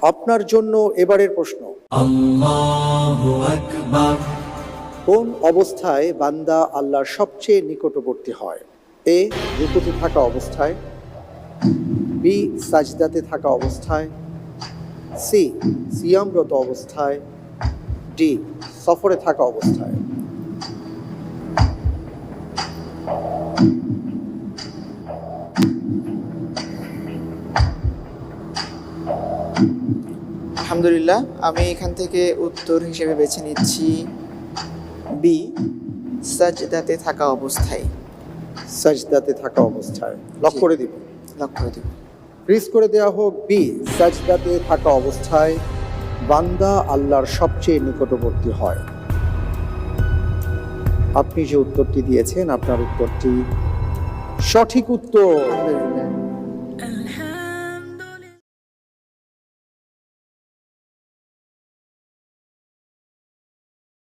আপনার জন্য এবারের প্রশ্ন, আল্লাহু আকবার। কোন অবস্থায় বান্দা আল্লাহর সবচেয়ে নিকটবর্তী হয়? এ, রুকুতে থাকা অবস্থায়, বি, সাজদাতে থাকা অবস্থায়, সি, সিয়ামরত অবস্থায়, ডি, সফরে থাকা অবস্থায়। আলহামদুলিল্লাহ, আমি এখান থেকে উত্তর হিসেবে বেছে নিচ্ছি বি, সাজদাতে থাকা অবস্থায়। সাজদাতে থাকা অবস্থায় লক জি। করে দিব। লক করে দেব। ফ্রিজ করে দেওয়া হোক। বি, সাজদাতে থাকা অবস্থায় বান্দা আল্লাহর সবচেয়ে নিকটবর্তী হয়। আপনি যে উত্তরটি দিয়েছেন, আপনার উত্তরটি সঠিক উত্তর। আলহামদুলিল্লাহ।